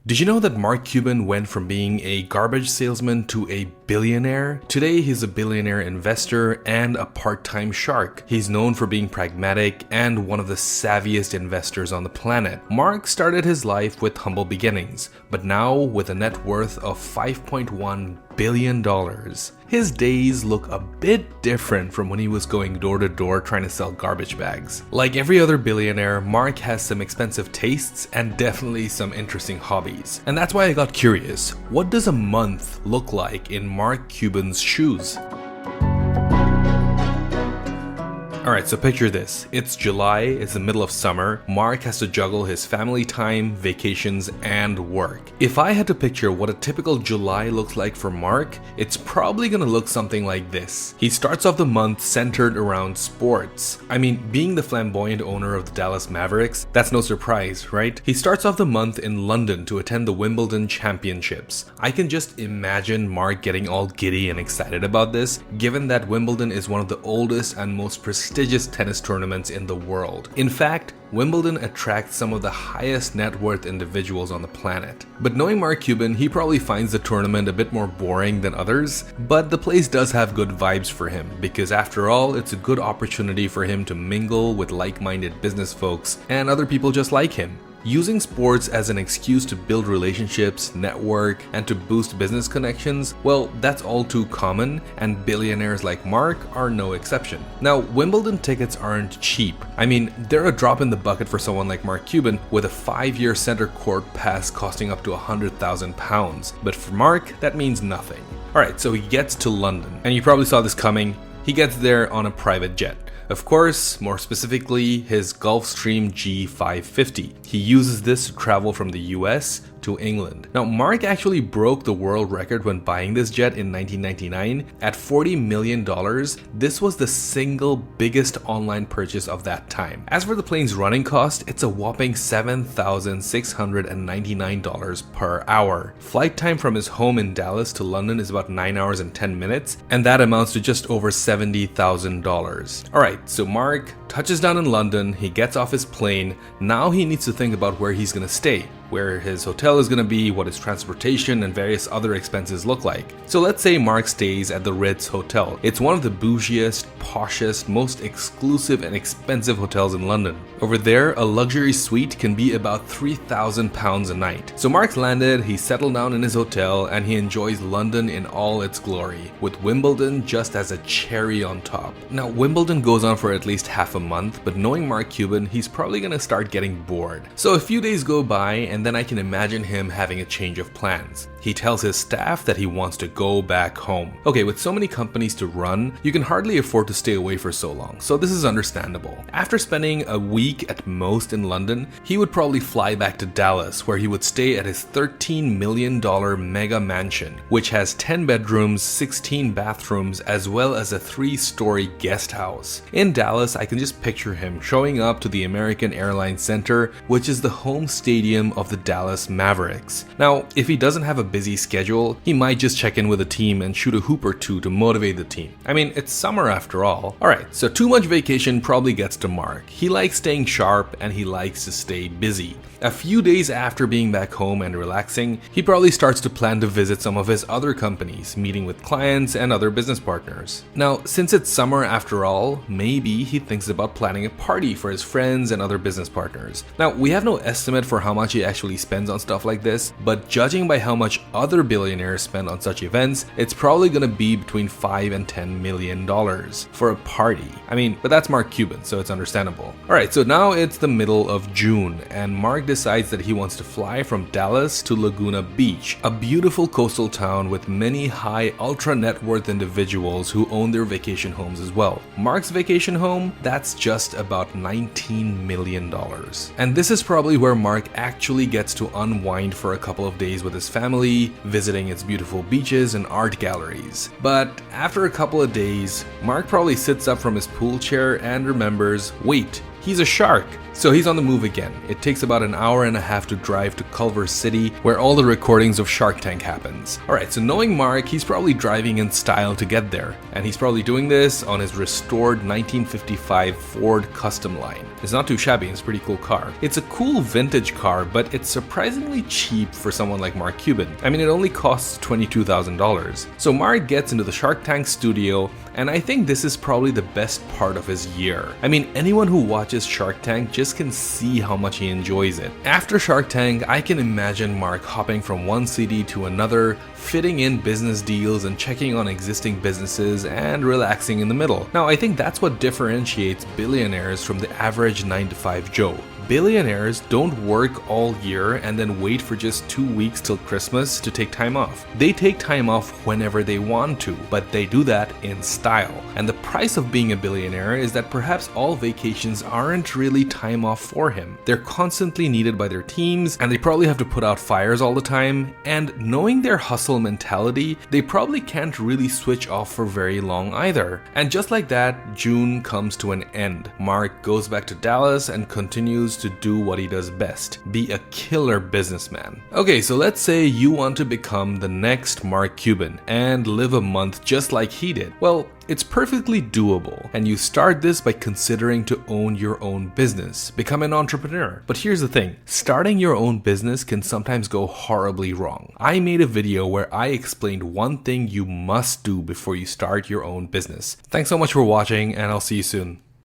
Did you know that Mark Cuban went from being a garbage salesman to a billionaire? Today, he's a billionaire investor and a part-time shark. He's known for being pragmatic and one of the savviest investors on the planet. Mark started his life with humble beginnings, but now with a net worth of $5.1 billion. His days look a bit different from when he was going door to door trying to sell garbage bags. Like every other billionaire, Mark has some expensive tastes and definitely some interesting hobbies. And that's why I got curious. What does a month look like in Mark Cuban's shoes? Alright, so picture this. It's July, it's the middle of summer. Mark has to juggle his family time, vacations, and work. If I had to picture what a typical July looks like for Mark, it's probably gonna look something like this. He starts off the month centered around sports. I mean, being the flamboyant owner of the Dallas Mavericks, that's no surprise, right? He starts off the month in London to attend the Wimbeldon Championships. I can just imagine Mark getting all giddy and excited about this, given that Wimbledon is one of the oldest and most prestigious tennis tournaments in the world. In fact, Wimbledon attracts some of the highest net worth individuals on the planet. But knowing Mark Cuban, he probably finds the tournament a bit more boring than others, but the place does have good vibes for him, because after all, it's a good opportunity for him to mingle with like-minded business folks and other people just like him. Using sports as an excuse to build relationships, network, and to boost business connections, well, that's all too common, and billionaires like Mark are no exception. Now, Wimbledon tickets aren't cheap. I mean, they're a drop in the bucket for someone like Mark Cuban, with a 5-year center court pass costing up to £100,000. But for Mark, that means nothing. Alright, so he gets to London, and you probably saw this coming. He gets there on a private jet. Of course, more specifically, his Gulfstream G550. He uses this to travel from the US to England. Now, Mark actually broke the world record when buying this jet in 1999 at $40 million. This was the single biggest online purchase of that time. As for the plane's running cost, it's a whopping $7,699 per hour. Flight time from his home in Dallas to London is about 9 hours and 10 minutes, and that amounts to just over $70,000. Alright, so Mark touches down in London, he gets off his plane. Now he needs to think about where he's gonna stay, where his hotel is going to be, what his transportation and various other expenses look like. So let's say Mark stays at the Ritz Hotel. It's one of the bougiest, poshest, most exclusive and expensive hotels in London. Over there, a luxury suite can be about £3,000 a night. So Mark's landed, he settled down in his hotel, and he enjoys London in all its glory, with Wimbledon just as a cherry on top. Now, Wimbledon goes on for at least half a month, but knowing Mark Cuban, he's probably going to start getting bored. So a few days go by, and then I can imagine him having a change of plans. He tells his staff that he wants to go back home. Okay, with so many companies to run, you can hardly afford to stay away for so long, so this is understandable. After spending a week at most in London, he would probably fly back to Dallas, where he would stay at his $13 million mega mansion, which has 10 bedrooms, 16 bathrooms, as well as a 3-story guest house. In Dallas, I can just picture him showing up to the American Airlines Center, which is the home stadium of the Dallas Mavericks. Now, if he doesn't have a busy schedule, he might just check in with the team and shoot a hoop or two to motivate the team. I mean, it's summer after all. Alright, so too much vacation probably gets to Mark. He likes staying sharp and he likes to stay busy. A few days after being back home and relaxing, he probably starts to plan to visit some of his other companies, meeting with clients and other business partners. Now, since it's summer after all, maybe he thinks about planning a party for his friends and other business partners. Now, we have no estimate for how much he actually spends on stuff like this, but judging by how much other billionaires spend on such events, it's probably gonna be between $5 and $10 million for a party. I mean, but that's Mark Cuban, so it's understandable. Alright, so now it's the middle of June, and Mark decides that he wants to fly from Dallas to Laguna Beach, a beautiful coastal town with many high ultra net worth individuals who own their vacation homes as well. Mark's vacation home, that's just about $19 million. And this is probably where Mark actually gets to unwind for a couple of days with his family, visiting its beautiful beaches and art galleries. But after a couple of days, Mark probably sits up from his pool chair and remembers, wait, he's a shark. So he's on the move again. It takes about an hour and a half to drive to Culver City, where all the recordings of Shark Tank happens. Alright, so knowing Mark, he's probably driving in style to get there, and he's probably doing this on his restored 1955 Ford Custom Line. It's not too shabby, it's a pretty cool car. It's a cool vintage car, but it's surprisingly cheap for someone like Mark Cuban. I mean, it only costs $22,000. So Mark gets into the Shark Tank studio, and I think this is probably the best part of his year. I mean, anyone who watches Shark Tank just can see how much he enjoys it. After Shark Tank, I can imagine Mark hopping from one city to another, fitting in business deals and checking on existing businesses and relaxing in the middle. Now, I think that's what differentiates billionaires from the average 9-to-5 Joe. Billionaires don't work all year and then wait for just 2 weeks till Christmas to take time off. They take time off whenever they want to, but they do that in style. And the price of being a billionaire is that perhaps all vacations aren't really time off for him. They're constantly needed by their teams, and they probably have to put out fires all the time. And knowing their hustle mentality, they probably can't really switch off for very long either. And just like that, June comes to an end. Mark goes back to Dallas and continues to do what he does best, be a killer businessman. Okay, so let's say you want to become the next Mark Cuban and live a month just like he did. Well, it's perfectly doable, and you start this by considering to own your own business, become an entrepreneur. But here's the thing, starting your own business can sometimes go horribly wrong. I made a video where I explained one thing you must do before you start your own business. Thanks so much for watching, and I'll see you soon.